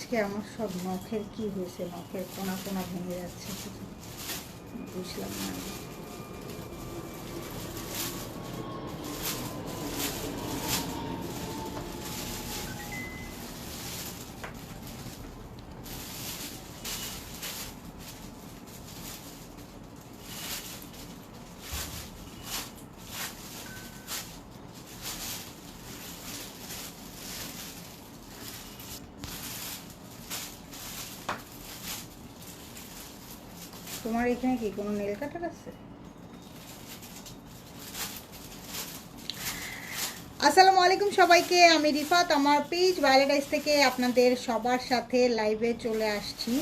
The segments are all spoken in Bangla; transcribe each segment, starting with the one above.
আজকে আমার সব নখের কি হয়েছে, নখের কোনা কোনা ভেঙে যাচ্ছে, বুঝলাম না। তোমার এখানে কি কোনো নেল কাটার আছে? আসসালামু আলাইকুম সবাইকে, আমি রিফাত আমার পেজ ভায়োলেট আইস থেকে আপনাদের সবার সাথে লাইভে চলে আসছি।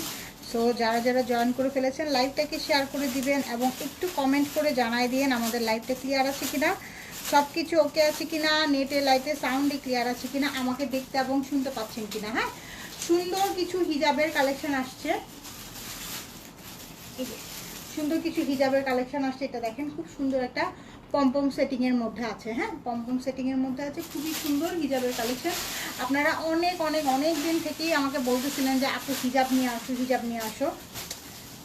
সো যারা যারা জয়েন করে ফেলেছেন লাইভটাকে শেয়ার করে দিবেন এবং একটু কমেন্ট করে জানাই দিন আমাদের লাইভটা ক্লিয়ার আছে কিনা, সব কিছু ওকে আছে কিনা, নেটে লাইটে সাউন্ডে ক্লিয়ার আছে কিনা, আমাকে দেখতে এবং শুনতে পাচ্ছেন কিনা। হ্যাঁ, সুন্দর কিছু হিজাবের কালেকশন আসছে, সুন্দর কিছু হিজাবের কালেকশন আসছে। এটা দেখেন, খুব সুন্দর একটা পম্পম সেটিংয়ের মধ্যে আছে। হ্যাঁ, পম্পম সেটিংয়ের মধ্যে আছে, খুবই সুন্দর হিজাবের কালেকশন। আপনারা অনেক অনেক অনেক দিন থেকেই আমাকে বলতেছিলেন যে আপু হিজাব নিয়ে আসো, হিজাব নিয়ে আসো।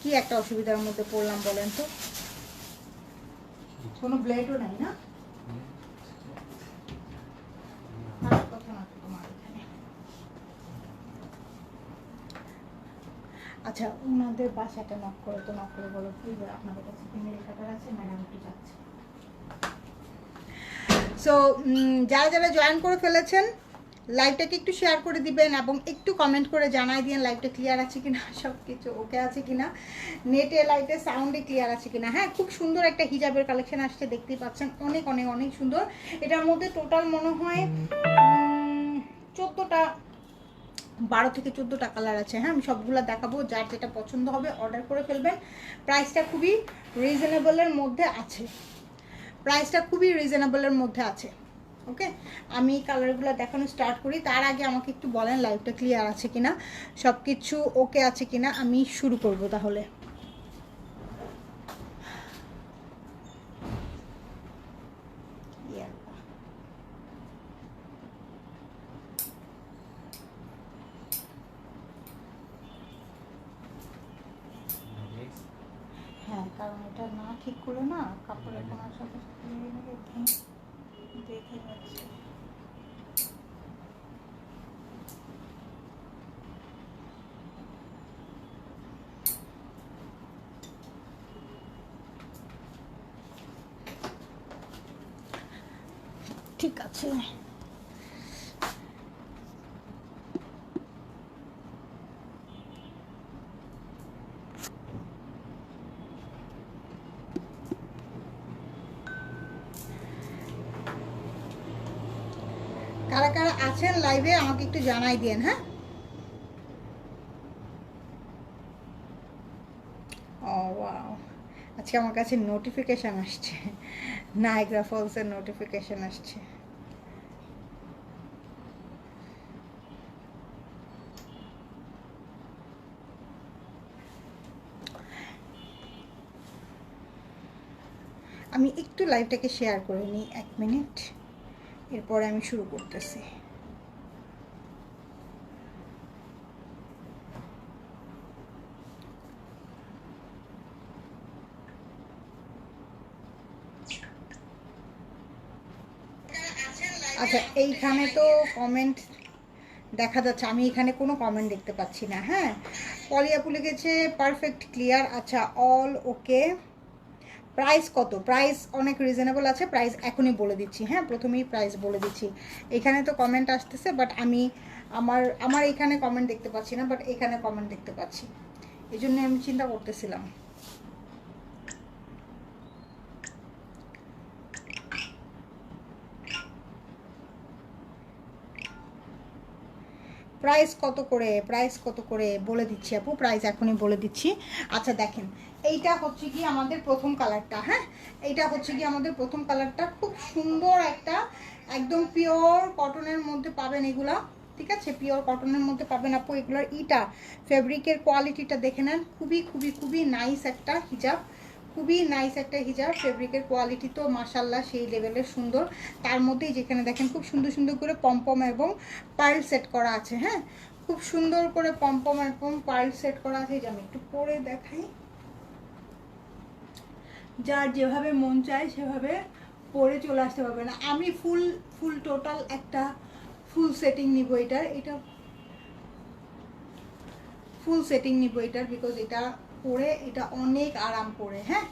কি একটা অসুবিধার মধ্যে পড়লাম বলেন তো? কোনো ব্লেডও নাই না? আচ্ছা, ওনাদের বাসাটা নক করে তো, নক করে বলো প্লিজ আপনাদের কাছে ফিমেল কাটার আছে, ম্যাডাম একটু যাচ্ছে। সো যারা যারা জয়েন করে ফেলেছেন লাইভটাকে একটু শেয়ার করে দিবেন এবং একটু কমেন্ট করে জানাই দিন লাইভটা ক্লিয়ার আছে কিনা, সব কিছু ওকে আছে কিনা, নেটে লাইটে সাউন্ডে ক্লিয়ার আছে কিনা। হ্যাঁ, খুব সুন্দর একটা হিজাবের কালেকশন আসছে, দেখতেই পাচ্ছেন, অনেক অনেক অনেক সুন্দর। এটার মধ্যে টোটাল মনে হয় 14টা, 12 থেকে 14টা কালার আছে। হ্যাঁ, আমি সবগুলো দেখাবো, যার যেটা পছন্দ হবে অর্ডার করে ফেলবেন। প্রাইসটা খুবই রিজনেবলের মধ্যে আছে, প্রাইসটা খুবই রিজনেবলের মধ্যে আছে। ওকে, আমি কালারগুলো দেখানো স্টার্ট করি, তার আগে আমাকে একটু বলেন লাইভটা ক্লিয়ার আছে কিনা, সব কিছু ওকে আছে কিনা। আমি শুরু করব তাহলে। হ্যাঁ, কারণ এটা না ঠিক করে না কাপড়ের কোনার সাথে দেখে যাচ্ছে। ঠিক আছে, কারা কারা আছেন লাইভে আমাকে একটু জানাই দিন। হ্যাঁ, ও ওয়াও, আজকে আমার কাছে নোটিফিকেশান আসছে, নায়াগ্রা ফলসের নোটিফিকেশান আসছে। আমি একটু লাইভটাকে শেয়ার করে নিই, 1 মিনিট, এরপরে আমি শুরু করতেছি। আচ্ছা, এইখানে তো কমেন্ট দেখা যাচ্ছে, আমি এখানে কোনো কমেন্ট দেখতে পাচ্ছি না। হ্যাঁ, পলিয়াপু লিখেছে পারফেক্ট ক্লিয়ার। আচ্ছা, অল ওকে। প্রাইস কত? প্রাইস অনেক রিজনেবল আছে, প্রাইস এখনই বলে দিচ্ছি। হ্যাঁ, প্রথমেই প্রাইস বলে দিচ্ছি। এখানে তো কমেন্ট আসতেছে, বাট আমি আমার এখানে কমেন্ট দেখতে পাচ্ছি না, বাট এখানে কমেন্ট দেখতে পাচ্ছি, এই জন্য আমি চিন্তা করতেছিলাম। প্রাইস কত করে, প্রাইস কত করে বলে দিচ্ছি আপু, প্রাইস এখনই বলে দিচ্ছি। আচ্ছা দেখেন, এইটা হচ্ছে কি আমাদের প্রথম কালারটা। হ্যাঁ, এইটা হচ্ছে কি আমাদের প্রথম কালারটা, খুব সুন্দর একটা, একদম পিওর কটনের মধ্যে পাবেন এগুলা। ঠিক আছে, পিওর কটনের মধ্যে পাবেন আপু এগুলার। ইটা ফেব্রিকের কোয়ালিটিটা দেখে নেন, খুবই খুবই খুবই নাইস একটা হিজাব, খুবই নাইস একটা হিজাব। ফেব্রিকের কোয়ালিটি তো মাশাল্লাহ সেই লেভেলের সুন্দর। তার মধ্যেই যেখানে দেখেন খুব সুন্দর সুন্দর করে পমপম এবং পার্ল সেট করা আছে। হ্যাঁ, খুব সুন্দর করে পম্পম একদম পার্ল সেট করা আছে। যে আমি একটু পরে দেখাই, যার যেভাবে মন চায় সেভাবে পরে চলে আসতে পারবে না। আমি ফুল ফুল টোটাল একটা ফুল সেটিং নিব এটার, এটা ফুল সেটিং নিব এটার, বিকজ এটা পরে এটা অনেক আরাম পরে। হ্যাঁ,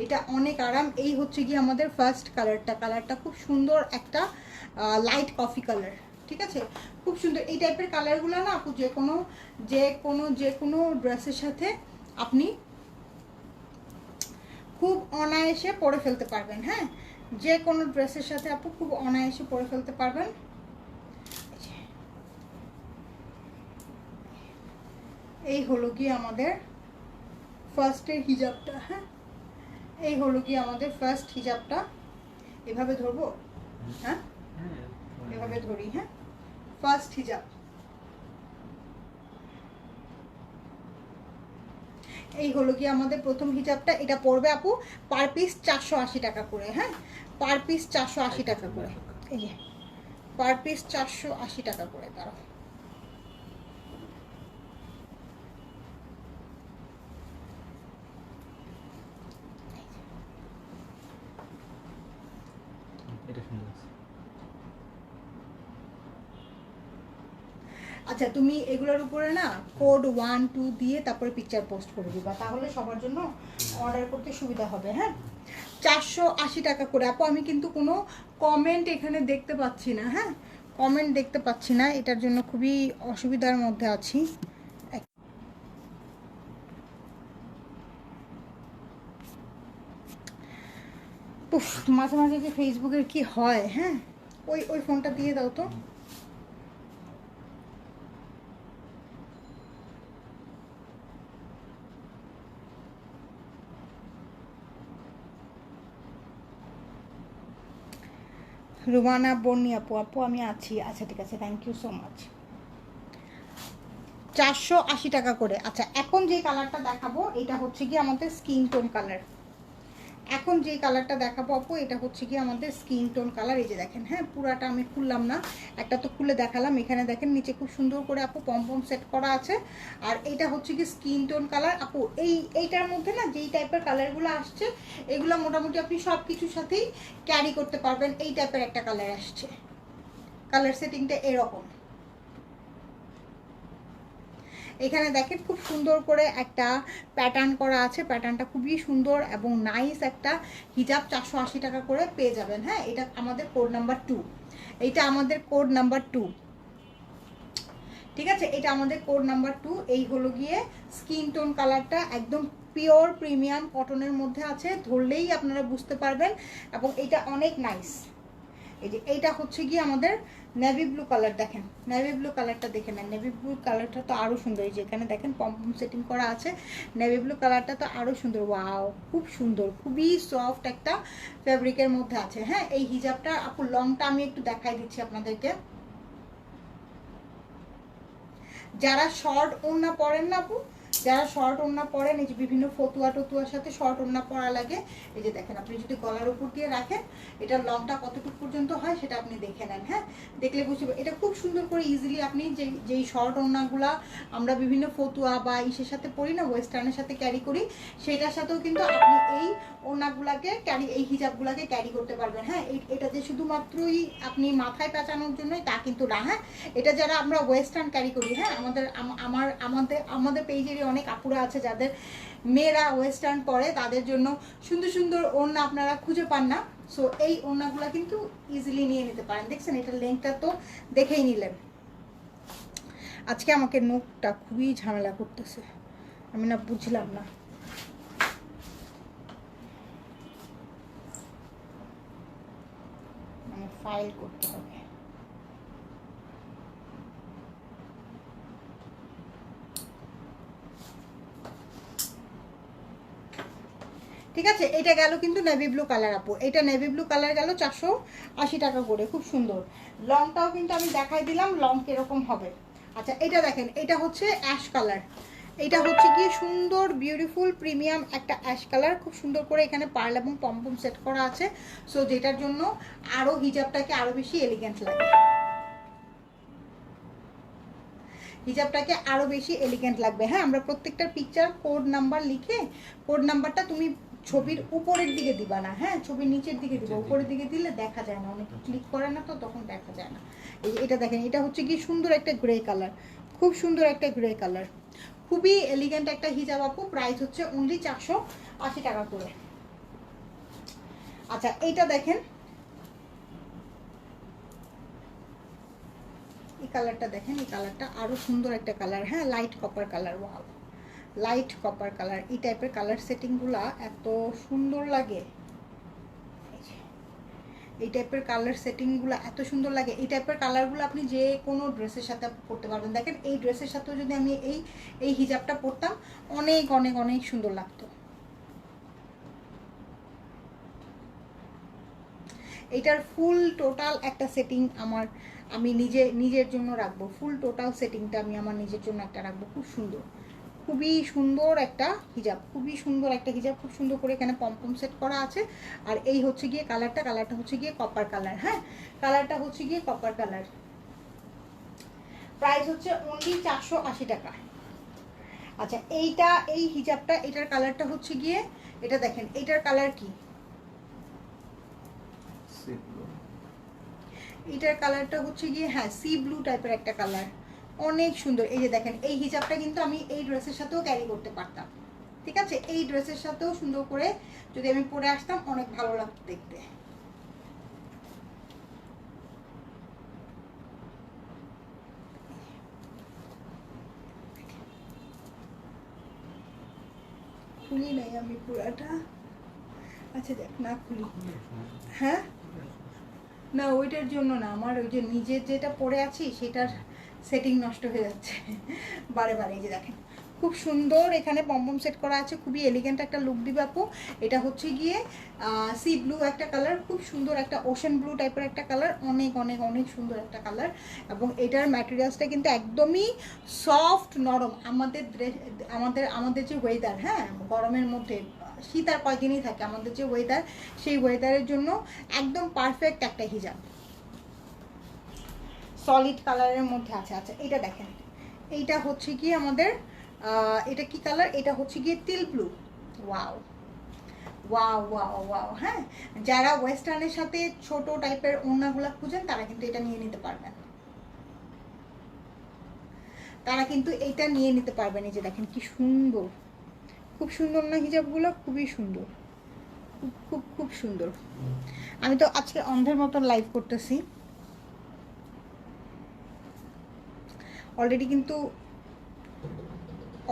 এটা অনেক আরাম। এই হচ্ছে কি আমাদের ফার্স্ট কালারটা, কালারটা খুব সুন্দর একটা লাইট কফি কালার। ঠিক আছে, খুব সুন্দর। এই টাইপের কালারগুলো না আপু যে কোনো ড্রেসের সাথে আপনি খুব অনায়াসে পরে ফেলতে পারবেন। হ্যাঁ, যে কোনো ড্রেসের সাথে আপু খুব অনায়াসে পরে ফেলতে পারবেন। এই হলো কি আমাদের ফার্স্টের হিজাবটা। হ্যাঁ, এই হলো কি আমাদের ফার্স্ট হিজাবটা। এভাবে ধরবো, হ্যাঁ এভাবে ধরি। হ্যাঁ, ফার্স্ট হিজাব। এই হলো কি আমাদের প্রথম হিজাবটা। এটা পড়বে আপু পার পিস 480 টাকা করে। হ্যাঁ, পার পিস 480 টাকা করে। এই যে পার পিস 480 টাকা করে। তারা আচ্ছা, তুমি এগুলোর উপরে না কোড 1 2 দিয়ে তারপরে পিকচার পোস্ট করে দিবা, তাহলে সবার জন্য অর্ডার করতে সুবিধা হবে। হ্যাঁ, 480 টাকা করে। আপু আমি কিন্তু কোনো কমেন্ট এখানে দেখতে পাচ্ছি না। হ্যাঁ, কমেন্ট দেখতে পাচ্ছি না, এটার জন্য খুবই অসুবিধার মধ্যে আছি। উফ, মাঝে মাঝে যে ফেসবুকের কি হয়। হ্যাঁ, ওই ফোনটা দিয়ে দাও তো। রুমানা বন্নি আপু, আপু আমি আছি। আচ্ছা ঠিক আছে, থ্যাংক ইউ সো মাচ। 480 টাকা করে। আচ্ছা, এখন যে কালারটা দেখাবো এটা হচ্ছে কি আমাদের স্কিন টোন কালার। এখন যে কালারটা দেখাবো আপু এটা হচ্ছে কি আমাদের স্কিন টোন কালার। এই যে দেখেন, হ্যাঁ পুরাটা আমি খুললাম না, একটা তো খুলে দেখালাম। এখানে দেখেন নিচে খুব সুন্দর করে আপু পম্পম সেট করা আছে। আর এটা হচ্ছে কি স্কিন টোন কালার আপু। এইটার মধ্যে না যেই টাইপের কালারগুলো আসছে এগুলো মোটামুটি আপনি সব কিছুর সাথেই ক্যারি করতে পারবেন। এই টাইপের একটা কালার আসছে, কালার সেটিংটা এরকম। এখানে দেখেন খুব সুন্দর করে একটা প্যাটার্ন করা আছে, প্যাটার্নটা খুবই সুন্দর এবং নাইস একটা হিজাব। 480 টাকা করে পেয়ে যাবেন। হ্যাঁ, এটা আমাদের কোড নাম্বার 2, এইটা আমাদের কোড নাম্বার 2। ঠিক আছে, এটা আমাদের কোড নাম্বার 2। এই হলো গিয়ে স্কিন টোন কালারটা, একদম পিওর প্রিমিয়াম কটনের মধ্যে আছে, ধরলেই আপনারা বুঝতে পারবেন। এবং এটা অনেক নাইস। এই যে এইটা হচ্ছে গিয়ে আমাদের নেভি ব্লু কালার। দেখেন নেভি ব্লু কালারটা দেখে নেন, নেভি ব্লু কালারটা তো আরও সুন্দর। এই যে এখানে দেখেন পম্পম সেটিং করা আছে, নেভি ব্লু কালারটা তো আরও সুন্দর। ওয়াও, খুব সুন্দর, খুবই সফট একটা ফ্যাব্রিকের মধ্যে আছে। হ্যাঁ, এই হিজাবটা আপু লংটা আমি একটু দেখাই দিচ্ছি আপনাদেরকে। যারা শর্ট ওড়না পরেন না আপু, যারা শর্ট ওড়না পরেন, এই যে বিভিন্ন ফতুয়া টতুয়ার সাথে শর্ট ওড়না পরা লাগে। এই যে দেখেন, আপনি যদি গলার উপর দিয়ে রাখেন এটা লংটা কতটুকু পর্যন্ত হয় সেটা আপনি দেখে নেন। হ্যাঁ, দেখলে বুঝতে পারবেন। এটা খুব সুন্দর করে ইজিলি আপনি যেই শর্ট ওড়নাগুলা আমরা বিভিন্ন ফতুয়া বা ইসের সাথে পরি না, ওয়েস্টার্নের সাথে ক্যারি করি, সেটার সাথেও কিন্তু আপনি এই ওড়নাগুলাকে ক্যারি, এই হিজাবগুলাকে ক্যারি করতে পারবেন। হ্যাঁ, এটা যে শুধুমাত্রই আপনি মাথায় পেঁচানোর জন্যই তা কিন্তু না। হ্যাঁ, এটা যারা আমরা ওয়েস্টার্ন ক্যারি করি, হ্যাঁ আমাদের পেজেরই অনেক আপুরা আছে যাদের মেয়েরা ওয়েস্টার্ন পরে, তাদের জন্য সুন্দর সুন্দর ওড়না আপনারা খুঁজে পান না। সো এই ওড়নাগুলো কিন্তু ইজিলি নিয়ে নিতে পারেন। দেখছেন এটার লেন্থটা তো দেখেই নিলেন। আজকে আমাকে নোকটা খুবই ঝামেলা করতেছে, আমি না বুঝলাম না। মানে ফাইল করতে হবে। ঠিক আছে, এটা গেল কিন্তু নেভি ব্লু কালার আপু। এটা নেভি ব্লু কালার গেল 480 টাকা করে, খুব সুন্দর। লংটাও কিন্তু আমি দেখাই দিলাম লং কিরকম হবে। আচ্ছা, এটা দেখেন, এটা হচ্ছে অ্যাশ কালার। এটা হচ্ছে কি সুন্দর বিউটিফুল প্রিমিয়াম একটা অ্যাশ কালার। খুব সুন্দর করে এখানে পার্ল এবং পম্পম সেট করা আছে। সো যেটার জন্য আরও হিজাবটাকে আরও বেশি এলিগেন্ট লাগে। হিজাবটাকে আরও বেশি এলিগেন্ট লাগবে। হ্যাঁ, আমরা প্রত্যেকটার পিকচার কোড নাম্বার লিখে, কোড নাম্বারটা তুমি ছবির উপরের দিকে দিবা না, হ্যাঁ ছবির নিচের দিকে দিবা। উপরের দিকে দিলে দেখা যায় না, অনেকে ক্লিক করে না তো তখন দেখা যায় না। এই যে এটা দেখেন, এটা হচ্ছে কি সুন্দর একটা গ্রে কালার, খুব সুন্দর একটা গ্রে কালার, খুবই এলিগেন্ট একটা হিজাব আপু। প্রাইস হচ্ছে অনলি 480 টাকা করে। আচ্ছা এইটা দেখেন, এই কালারটা দেখেন, এই কালারটা আরো সুন্দর একটা কালার। হ্যাঁ, light copper colour. Wow, light copper colour. এই টাইপের কালার সেটিংগুলো এত সুন্দর লাগে, এই টাইপের কালার সেটিংগুলো এত সুন্দর লাগে। এই টাইপের কালারগুলো আপনি যে কোনো ড্রেসের সাথে পরতে পারবেন। দেখেন এই ড্রেসের সাথেও যদি আমি এই হিজাবটা পরতাম অনেক অনেক অনেক সুন্দর লাগতো। এটার ফুল টোটাল একটা সেটিং আমি নিজের জন্য রাখবো। ফুল টোটাল সেটিংটা আমি আমার নিজের জন্য একটা রাখবো। খুব সুন্দর, খুবই সুন্দর একটা হিজাব, খুবই সুন্দর একটা হিজাব। খুব সুন্দর করে এখানে পমপম সেট করা আছে। আর এই হচ্ছে গিয়ে কালারটা হচ্ছে গিয়ে কপার কালার। হ্যাঁ, কালারটা হচ্ছে গিয়ে কপার কালার। প্রাইস হচ্ছে অনলি 480 টাকা। আচ্ছা এই হিজাবটা, এটার কালারটা হচ্ছে গিয়ে, এটা দেখেন এটার কালার কি, এটার কালারটা হচ্ছে গিয়ে হ্যাঁ সি ব্লু টাইপের একটা কালার, অনেক সুন্দর। এই যে দেখেন এই হিজাবটা কিন্তু আমি এই ড্রেসের সাথেও ক্যারি করতে পারতাম। ঠিক আছে, এই ড্রেসের সাথেও সুন্দর করে যদি আমি পরে আসতাম অনেক ভালো লাগতো দেখতে। খুলি নাই আমি পুরাটা। আচ্ছা দেখ না খুলি। হ্যাঁ না, ওইটার জন্য না, আমার ওই যে নিজের যেটা পরে আছি সেটার সেটিং নষ্ট হয়ে যাচ্ছে বারে বারে। এই যে দেখেন খুব সুন্দর এখানে পম্পম সেট করা আছে, খুবই এলিগেন্ট একটা লুক দিবে আপু। এটা হচ্ছে গিয়ে সি ব্লু একটা কালার, খুব সুন্দর একটা ওশেন ব্লু টাইপের একটা কালার, অনেক অনেক অনেক সুন্দর একটা কালার। এবং এটার ম্যাটেরিয়ালসটা কিন্তু একদমই সফট নরম। আমাদের যে ওয়েদার, হ্যাঁ গরমের মধ্যে, শীত আর কয়দিনই থাকে, আমাদের যে ওয়েদার সেই ওয়েদারের জন্য একদম পারফেক্ট একটা হিজাব, সলিড কালারের মধ্যে আছে। আচ্ছা এটা দেখেন, এইটা হচ্ছে কি আমাদের এটা কি কালার, এটা হচ্ছে গিয়ে তিল blue. Wow wow wow wow. হ্যাঁ, যারা ওয়েস্টার্নের সাথে ছোট টাইপের ওড়নাগুলা খুঁজেন তারা কিন্তু এটা নিয়ে নিতে পারবেন, তারা কিন্তু এটা নিয়ে নিতে পারবেন। এই যে দেখেন কি সুন্দর, খুব সুন্দর না হিজাবগুলো, খুবই সুন্দর, খুব খুব খুব সুন্দর। আমি তো আজকে অন্ধের মতন লাইভ করতেছি অলরেডি, কিন্তু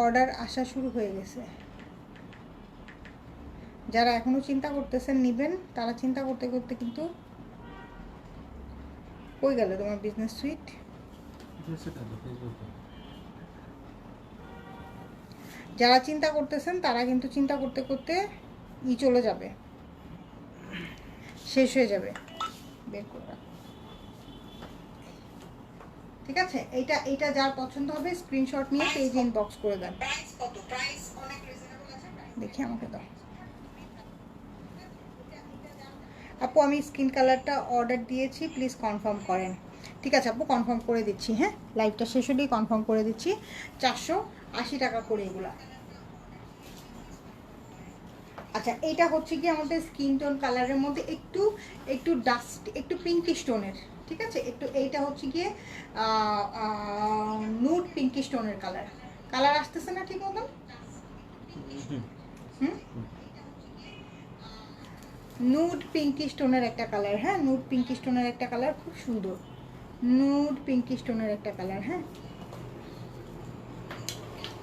অর্ডার আসা শুরু হয়ে গেছে। যারা এখনো চিন্তা করতেছেন নেবেন, তারা চিন্তা করতে করতে কিন্তু কই গেল তোমার বিজনেস সুইট? যারা চিন্তা করতেছেন তারা কিন্তু চিন্তা করতে করতে চলে যাবে, শেষ হয়ে যাবে। বের করে রাখো, ঠিক আছে? এইটা যার পছন্দ হবে স্ক্রিনশট নিয়ে পেজে ইনবক্স করে দেন। দেখি আমাকে দাও আপু, আমি স্কিন কালারটা অর্ডার দিয়েছি, প্লিজ কনফার্ম করেন। ঠিক আছে আপু, কনফার্ম করে দিচ্ছি। হ্যাঁ, লাইভটা শেষ হলেই কনফার্ম করে দিচ্ছি। 480 টাকা করে এগুলা। আচ্ছা এইটা হচ্ছে কি আমাদের স্কিন টোন কালারের মধ্যে একটু ডাস্ট, একটু পিঙ্কিশ টোনের। ঠিক আছে, এইটা হচ্ছে গিয়ে নুড পিঙ্কিশ টোনের কালার আসতেছে না ঠিক মতন? নুড পিঙ্কিশ টোনের একটা কালার। হ্যাঁ, নুড পিঙ্কিশ টোনের একটা কালার, খুব সুন্দর নুড পিঙ্কিশ টোনের একটা কালার। হ্যাঁ,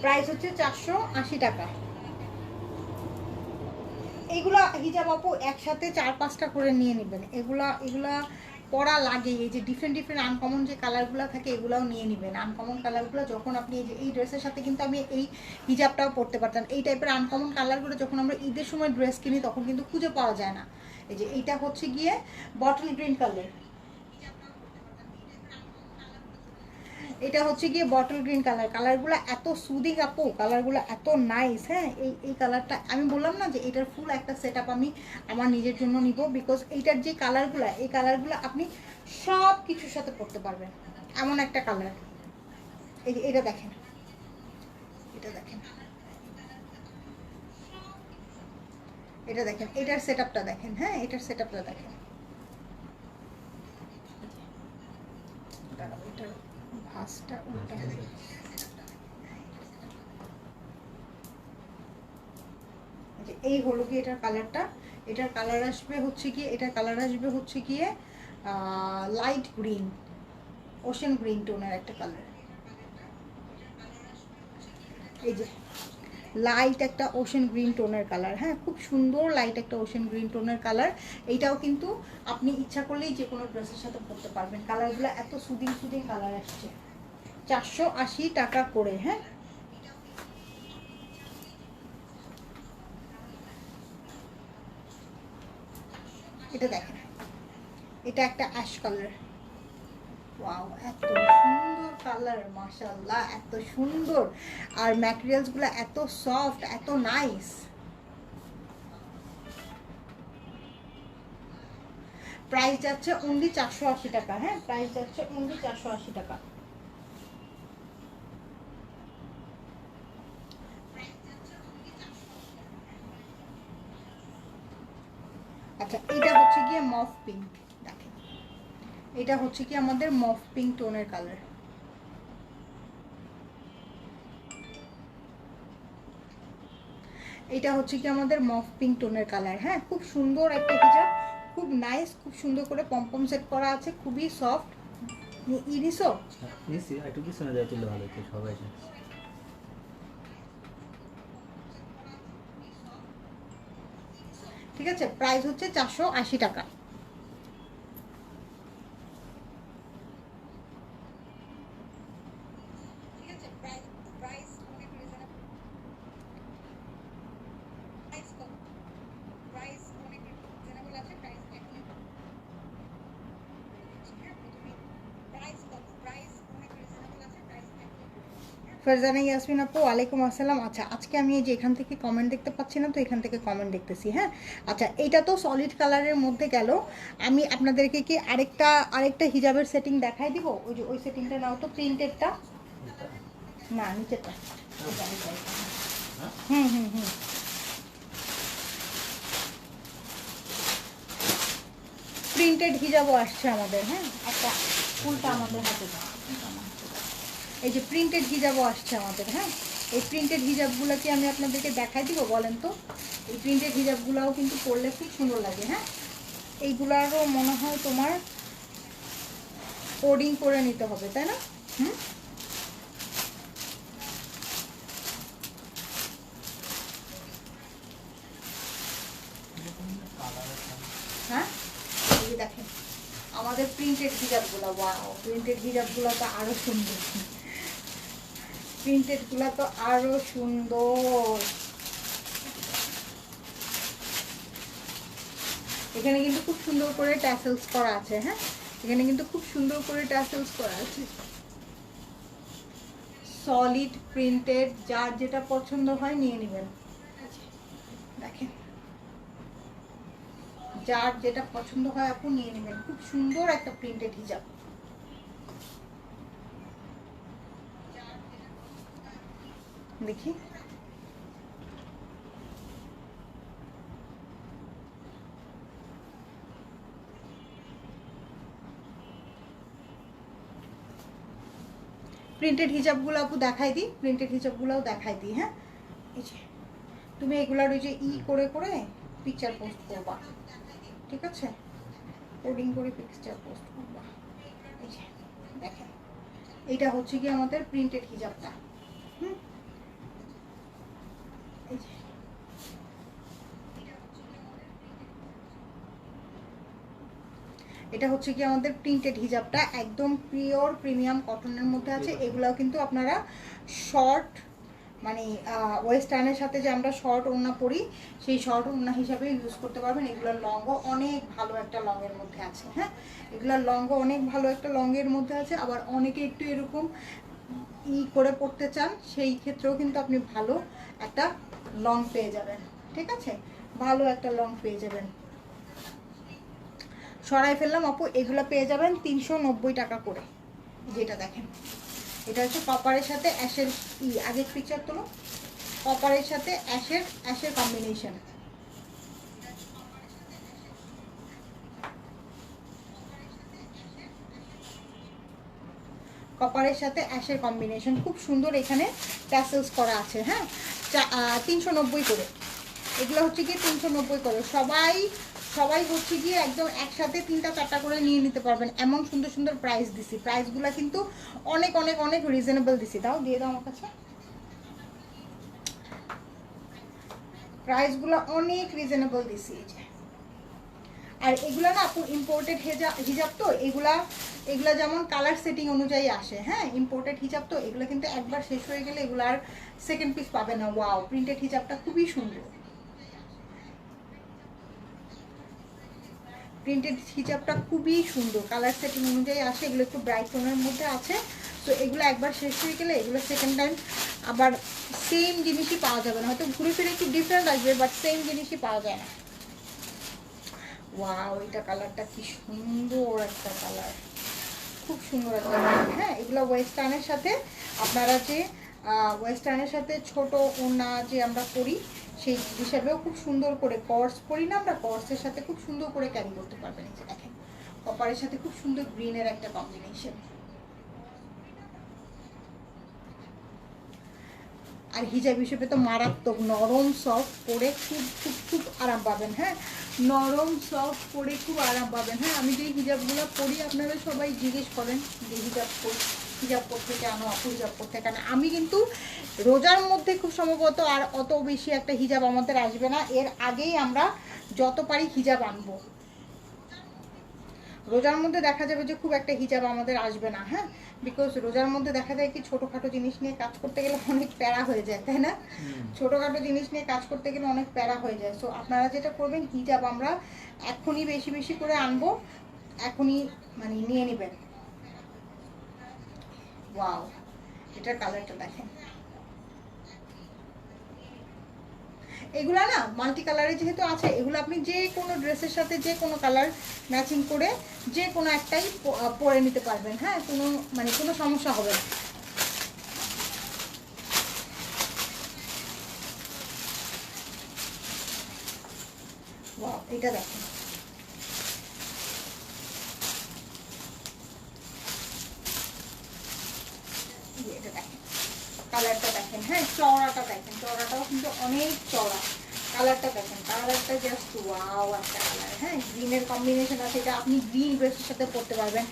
প্রাইস হচ্ছে 480 টাকা। এইগুলা হিজাব আপু একসাথে 4-5টা করে নিয়ে নেবেন। এগুলা পরা লাগে। এই যে ডিফারেন্ট আনকমন যে কালারগুলো থাকে এগুলাও নিয়ে নেবেন। আনকমন কালারগুলো যখন আপনি এই ড্রেসের সাথে কিন্তু আমি এই হিজাবটাও পরতে পারতাম। এই টাইপের আনকমন কালারগুলো যখন আমরা ঈদের সময় ড্রেস কিনি তখন কিন্তু খুঁজে পাওয়া যায় না। এই যে এইটা হচ্ছে গিয়ে বটল গ্রিন কালার, এটা হচ্ছে গিয়ে বটল গ্রিন কালারগুলো এত সুদিং আপু, কালারগুলো এত নাইস। হ্যাঁ, এই কালারটা আমি বললাম না যে এটার ফুল একটা সেট আপ আমি আমার নিজের জন্য নিব, বিকজ এইটার যে এই কালারগুলো আপনি সব কিছুর সাথে পরতে পারবেন, এমন একটা কালার। এটা দেখেন, এটা দেখেন, এটা দেখেন, এটার সেটআপটা দেখেন। হ্যাঁ, এটার সেটআপটা দেখেন। দাঁড়াও, এটার ভাঁজটা উল্টা হয়ে গেছে। এই হলো কি এটার কালারটা। এটার কালার আসবে হচ্ছে কি, এটার কালার আসবে হচ্ছে গিয়ে লাইট গ্রিন, ওশেন গ্রিন টোনের একটা কালার। এই যে লাইট একটা ওশেন গ্রিন টোনের কালার। হ্যাঁ, খুব সুন্দর লাইট একটা ওশেন গ্রিন টোনের কালার। এইটাও কিন্তু আপনি ইচ্ছা করলেই যে কোনো ড্রেসের সাথে পরতে পারবেন। কালারগুলো এত সুদিং সুদিং কালার আসছে। 480 টাকা করে। হ্যাঁ, এটা দেখেন, এটা একটা অ্যাশ কালার। ওয়াও, এত সুন্দর কালার, মাশাআল্লাহ, এত সুন্দর। আর ম্যাটেরিয়ালসগুলো এত সফট, এত নাইস। প্রাইস যাচ্ছে অনলি 480 টাকা। হ্যাঁ, প্রাইস যাচ্ছে অনলি 480 টাকা। আচ্ছা, এটা হচ্ছে গিয়ে মফ পিঙ্ক। দেখেন, এটা হচ্ছে কি আমাদের মফ পিঙ্ক টোনের কালার। এটা হচ্ছে কি আমাদের মফ পিঙ্ক টোনের কালার। হ্যাঁ, খুব সুন্দর একটা হিজাব, খুব নাইস, খুব সুন্দর করে পমপম সেট করা আছে, খুবই সফট। ইরিসো নিছি একটু পিছনে যাই তুললে ভালো হতো সবাই। ঠিক আছে, প্রাইস হচ্ছে 480 টাকা। ফারজানা ইয়াসমিন আপু, ওয়ালাইকুম আসসালাম। আচ্ছা, আজকে আমি এই যে এখান থেকে কমেন্ট দেখতে পাচ্ছি না, তো এখান থেকে কমেন্ট দেখতেছি। হ্যাঁ, আচ্ছা, এইটা তো সলিড কালারের মধ্যে গেল। আমি আপনাদেরকে কি আরেকটা হিজাবের সেটিং দেখাই দিব। ওই যে ওই সেটিংটা নাও তো, প্রিন্টেডটা না, নিচেরটা। হুম হুম হুম প্রিন্টেড হিজাবও আসছে আমাদের। হ্যাঁ, একটা ফুলটা আমাদের হাতে দাও। এই যে প্রিন্টেড হিজাবও আসছে আমাদের। হ্যাঁ, এই প্রিন্টেড হিজাবগুলোকে আমি আপনাদেরকে দেখাই দিব, বলেন তো। এই প্রিন্টেড হিজাবগুলোও কিন্তু পরলে খুব সুন্দর লাগে। হ্যাঁ, এইগুলারও মনে হয় তোমার কোডিং করে নিতে হবে, তাই না? হুম, হ্যাঁ, এই যে দেখেন আমাদের প্রিন্টেড হিজাবগুলো। ওয়াও, প্রিন্টেড হিজাবগুলো তো আরো সুন্দর, প্রিন্টেডগুলো তো আরো সুন্দর। এখানে কিন্তু খুব সুন্দর করে ট্যাসেলস করা আছে। হ্যাঁ, এখানে কিন্তু খুব সুন্দর করে ট্যাসেলস করা আছে। সলিড প্রিন্টেড, যার যেটা পছন্দ হয় নিয়ে নেবেন। দেখেন, যার যেটা পছন্দ হয় আপু নিয়ে নেবেন। খুব সুন্দর একটা প্রিন্টেড হিজাব। দেখি, প্রিন্টেড হিজাবগুলো আপু দেখাই দিই, প্রিন্টেড হিজাবগুলোও দেখাই দিই। হ্যাঁ, এই যে তুমি এগুলার ওই যে করে করে পিকচার পোস্ট করবা, ঠিক আছে? কোডিং করে পিকচার পোস্ট করবা। এই যে দেখেন, এইটা হচ্ছে কি আমাদের প্রিন্টেড হিজাবটা। হুম, এই যে এটা হচ্ছে কি আমাদের প্রিন্টেড হিজাবটা, একদম পিওর প্রিমিয়াম কটনের মধ্যে আছে। এগুলাও কিন্তু আপনারা শর্ট, মানে ওয়েস্টার্নের সাথে যে আমরা শর্ট ওড়না পরি, সেই শর্ট ওড়না হিসাবে ইউজ করতে পারবেন। এগুলোর লংও অনেক ভালো একটা লংয়ের মধ্যে আছে। হ্যাঁ, এগুলোর লংও অনেক ভালো একটা লংয়ের মধ্যে আছে। আবার অনেকে একটু এরকম করে পড়তে চান, সেই ক্ষেত্রেও কিন্তু আপনি ভালো একটা লং পেয়ে যাবেন। ঠিক আছে, ভালো একটা লং পেয়ে যাবেন। সরাই ফেললাম আপু, এগুলো পেয়ে যাবেন 390 টাকা করে। যেটা দেখেন, এটা হচ্ছে কপারের সাথে অ্যাশের আগের পিকচার তোলো, কপারের সাথে অ্যাশের কম্বিনেশন। কপারের সাথে অ্যাশের কম্বিনেশন, খুব সুন্দর এখানে ট্যাসেলস করা আছে। হ্যাঁ, 390 করে, এগুলো হচ্ছে কি 390 করে। সবাই হচ্ছে গিয়ে একদম একসাথে 3টা 4টা করে নিয়ে নিতে পারবেন, এমন সুন্দর সুন্দর প্রাইস দিছি। প্রাইসগুলো কিন্তু অনেক অনেক অনেক রিজনেবল দিছি। দাও, দিয়ে দাও আমার কাছে। প্রাইসগুলো অনেক রিজনেবল দিছি এই যে। আর এগুলো না আপু ইম্পোর্টেড হিজাব তো, এগুলা যেমন কালার সেটিং অনুযায়ী আসে। হ্যাঁ, ইম্পোর্টেড হিজাব তো, এগুলো কিন্তু একবার শেষ হয়ে গেলে এগুলো আর সেকেন্ড পিস পাবে না। ওয়াও, প্রিন্টেড হিজাবটা খুবই সুন্দর, প্রিন্টেড হিজাবটা খুবই সুন্দর, কালার সেটিং অনুযায়ী আসে। এগুলো একটু ব্রাইট টোনের মধ্যে আছে। তো এগুলো একবার শেষ হয়ে গেলে এগুলো সেকেন্ড টাইম আবার সেম জিনিসই পাওয়া যাবে না, হয়তো ঘুরে ফিরে একটু ডিফারেন্ট আসবে, বাট সেম জিনিসই পাওয়া যায় না। ওয়াও, এটা কালারটা কি সুন্দর একটা কালার, খুব সুন্দর একটা কালার। হ্যাঁ, এগুলো ওয়েস্টার্নের সাথে আপনারা যে ওয়েস্টার্নের সাথে ছোট ওনা যে আমরা পরি সেই হিসাবেও খুব সুন্দর করে, কর্স পরি না আমরা, কর্সের সাথে খুব সুন্দর করে ক্যারি করতে পারবেন। এই যে দেখেন, কপারের সাথে খুব সুন্দর গ্রিনের একটা কম্বিনেশন। আর হিজাব হিসেবে তো মারাত্মক, নরম সফট পরে খুব খুব খুব আরাম পাবেন। হ্যাঁ, নরম সফট পরে খুব আরাম পাবেন। হ্যাঁ, আমি যে হিজাবগুলো পরি আপনারা সবাই জিজ্ঞেস করেন যে হিজাব পরতে কেন, আপু হিজাব পরতে কেন। আমি কিন্তু রোজার মধ্যে খুব সম্ভবত আর অত বেশি একটা হিজাব আমাদের আসবে না, এর আগেই আমরা যত পারি হিজাব আনবো। রোজার মধ্যে দেখা যাবে যে খুব একটা হিজাব আমাদের আসবে না। হ্যাঁ, বিকজ রোজার মধ্যে দেখা যায় কি ছোটোখাটো জিনিস নিয়ে কাজ করতে গেলে অনেক প্যারা হয়ে যায়, তাই না? ছোটোখাটো জিনিস নিয়ে কাজ করতে গেলে অনেক প্যারা হয়ে যায়। সো আপনারা যেটা করবেন, হিজাব আমরা এখনই বেশি বেশি করে আনবো, এখনই মানে নিয়ে নেবেন। ওয়াও, এটার কালারটা দেখেন। এগুলা না মাল্টি কালারে যেহেতু আছে, এগুলো আপনি যে কোনো ড্রেসের সাথে যে কোনো কালার ম্যাচিং করে যে কোনো একটাই পরে নিতে পারবেন। হ্যাঁ, কোনো সমস্যা হবে না। ওয়াও, এটা দেখেন, এটা দেখেন, কালারটা দেখেন। হ্যাঁ, চওড়াটা দেখেন, চওড়াটাও কিন্তু অনেক চওড়া। কালারটা দেখেন, কালারটা জাস্ট ওয়াও একটা কালার। হ্যাঁ, গ্রিনের কম্বিনেশন আছে, এটা আপনি গ্রিন ড্রেসের সাথে পরতে পারবেন,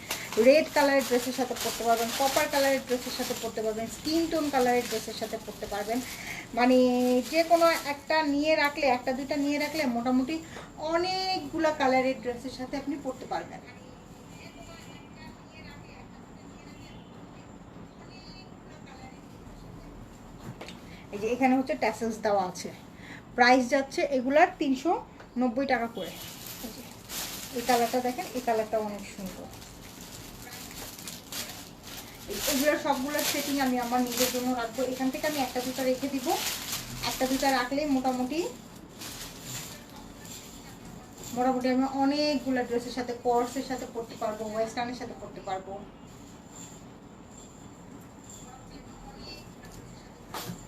রেড কালারের ড্রেসের সাথে পরতে পারবেন, কপার কালারের ড্রেসের সাথে পরতে পারবেন, স্কিন টোন কালারের ড্রেসের সাথে পরতে পারবেন। মানে যে কোনো একটা নিয়ে রাখলে, একটা দুইটা নিয়ে রাখলে মোটামুটি অনেকগুলা কালারের ড্রেসের সাথে আপনি পরতে পারবেন। এই যে এখানে হচ্ছে ট্যাসেলস দেওয়া আছে। প্রাইস যাচ্ছে এগুলার 390 টাকা করে। এই কালারটা দেখেন, এই কালারটা অনেক সুন্দর। এগুলোর সবগুলোর সেটিং আমি আমার নিজের জন্য রাখবো। এখান থেকে আমি একটা দুটা রেখে দিব, একটা দুটা রাখলে মোটামুটি আমি অনেকগুলো ড্রেসের সাথে, কর্সের সাথে পরতে পারবো, ওয়েস্টার্নের সাথে পরতে পারবো,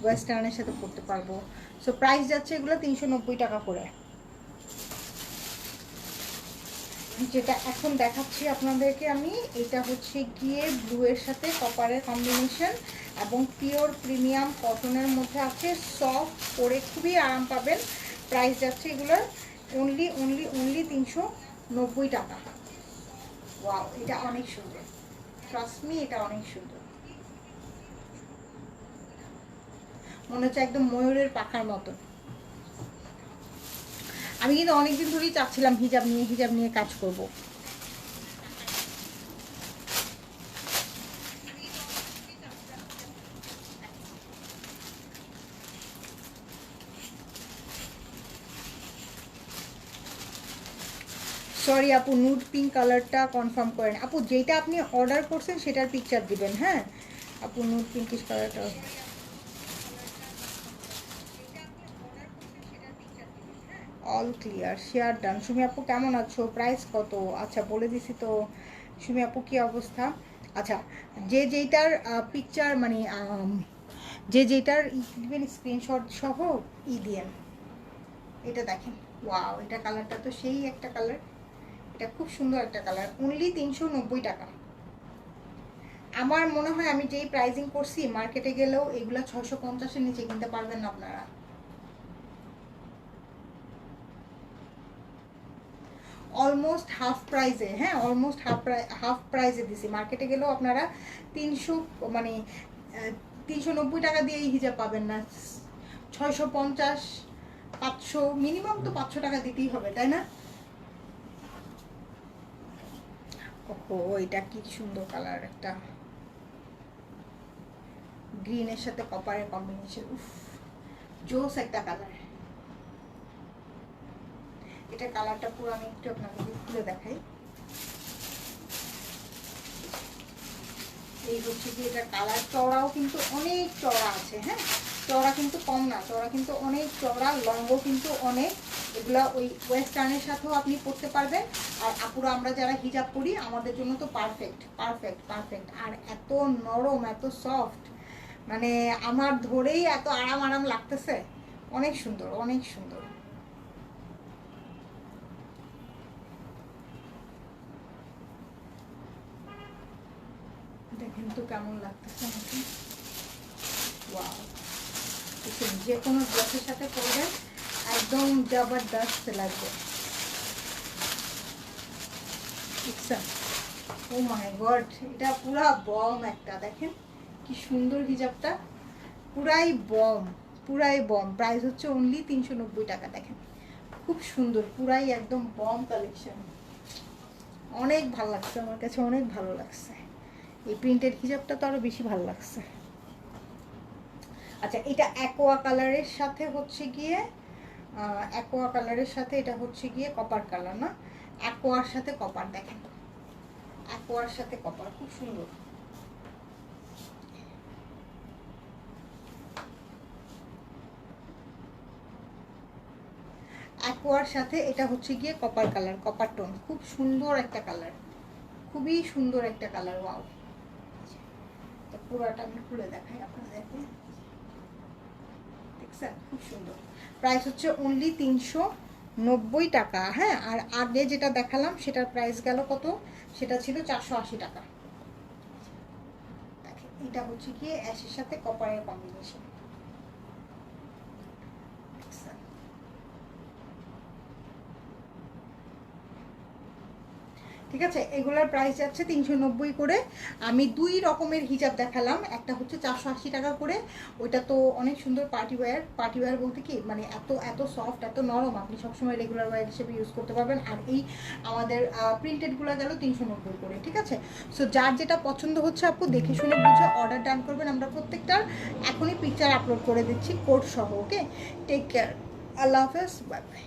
ওয়েস্টার্নের সাথে পরতে পারবো। সো প্রাইস যাচ্ছে এগুলো 390 টাকা করে। যেটা এখন দেখাচ্ছি আপনাদেরকে আমি, এটা হচ্ছে গিয়ে ব্লু এর সাথে কপারের কম্বিনেশন এবং পিওর প্রিমিয়াম কটনের মধ্যে আছে, সফট পরে খুবই আরাম পাবেন। প্রাইস যাচ্ছে এগুলোর অনলি 390 টাকা। ওয়াও, এটা অনেক সুন্দর, ট্রাস্ট মি, এটা অনেক সুন্দর, মনে হচ্ছে একদম ময়ূরের পাখার মতন। আমি কিন্তু অনেকদিন ধরেই চাচ্ছিলাম হিজাব নিয়ে কাজ করব। সরি আপু, নুড পিঙ্ক কালারটা কনফার্ম করেন। আপু যেটা আপনি অর্ডার করছেন সেটার পিকচার দিবেন। হ্যাঁ আপু, নুড পিঙ্কিশ কালারটা all clear, share done. Sumi আপু কেমন আছো? প্রাইস কত? আচ্ছা বলে দিছি তো। সুমি আপু কি অবস্থা? আচ্ছা, যে যেইটার পিকচার মানে যে যেটার দিবেন স্ক্রিনশট সহ দিয়েন। এটা দেখেন, ওয়াও, এটা কালারটা তো সেই একটা কালার, এটা খুব সুন্দর একটা কালার, অনলি 390 টাকা। আমার মনে হয় আমি যেই প্রাইজিং করছি মার্কেটে গেলেও এগুলা 650-এর নিচে কিনতে পারবেন না আপনারা। অলমোস্ট হাফ প্রাইজে, হ্যাঁ অলমোস্ট হাফ প্রাইজে দিছি। মার্কেটে গেলেও আপনারা 300 মানে 390 টাকা দিয়ে এই হিজাব পাবেন না। 650, 500, মিনিমাম তো 500 টাকা দিতেই হবে, তাই না? ওহো, এটা কি সুন্দর কালার, একটা গ্রিনের সাথে কপারের কম্বিনেশন, উফ জোস একটা কালার। এটা কালারটা পুরো আমি একটু আপনাদের খুলে দেখাই। এই হচ্ছে কি এটা কালার, চওড়াও কিন্তু অনেক চওড়া আছে, হ্যাঁ চওড়া কিন্তু কম না, চওড়া কিন্তু অনেক চওড়া, লম্বও কিন্তু অনেক। এগুলা ওই ওয়েস্টার্নের সাথেও আপনি পরতে পারবেন। আর আপুরা আমরা যারা হিজাব পরি আমাদের জন্য তো পারফেক্ট পারফেক্ট পারফেক্ট। আর এত নরম, এত সফট, মানে আমার ধরেই এত আরাম আরাম লাগতেছে, অনেক সুন্দর অনেক সুন্দর। দেখেন তো কেমন লাগতেছে আমাকে, ওয়াও। যে কোনো ড্রেসের সাথে পরবেন একদম জবরদস্ত লাগবে। ও মাই গড, এটা পুরা বম একটা, দেখেন কি সুন্দর হিজাবটা, পুরাই বম, পুরাই বম। প্রাইস হচ্ছে অনলি 390 টাকা। দেখেন খুব সুন্দর, পুরাই একদম বম কালেকশন, অনেক ভালো লাগছে আমার কাছে, অনেক ভালো লাগছে। এই প্রিন্টেড হিজাবটা তো আরো বেশি ভালো লাগছে। আচ্ছা, এটা অ্যাকোয়া কালারের সাথে হচ্ছে গিয়ে অ্যাকোয়া কালারের সাথে এটা হচ্ছে গিয়ে কপার কালার, না অ্যাকোয়ার সাথে কপার, দেখেন অ্যাকোয়ার সাথে কপার, খুব সুন্দর। অ্যাকোয়ার সাথে এটা হচ্ছে গিয়ে কপার কালার, কপার টোন, খুব সুন্দর একটা কালার, খুবই সুন্দর একটা কালার, ওয়াও। তো পুরোটা আমি খুলে দেখাই আপনাদেরকে, দেখছেন খুব সুন্দর। প্রাইস হচ্ছে অনলি 390 টাকা, হ্যাঁ। আর আগে যেটা দেখালাম সেটার প্রাইস গেল কত, সেটা ছিল 480 টাকা। দেখেন এটা হচ্ছে গিয়ে অ্যাশের সাথে কপারের কম্বিনেশন, ঠিক আছে। এগুলার প্রাইস যাচ্ছে 390 করে। আমি দুই রকমের হিজাব দেখালাম, একটা হচ্ছে 480 টাকা করে, ওইটা তো অনেক সুন্দর পার্টি ওয়্যার। পার্টি ওয়্যার বলতে কি মানে এত এত সফট, এত নরম, আপনি সবসময় রেগুলার ওয়্যার হিসেবে ইউজ করতে পারবেন। আর এই আমাদের প্রিন্টেডগুলো গেল 390 করে, ঠিক আছে। সো যার যেটা পছন্দ হচ্ছে আপু দেখে শুনে বুঝে অর্ডার ডান করবেন। আমরা প্রত্যেকটার এখনই পিকচার আপলোড করে দিচ্ছি কোড সহ। ওকে, টেক কেয়ার, আল্লাহ হাফেজ, বাই বাই।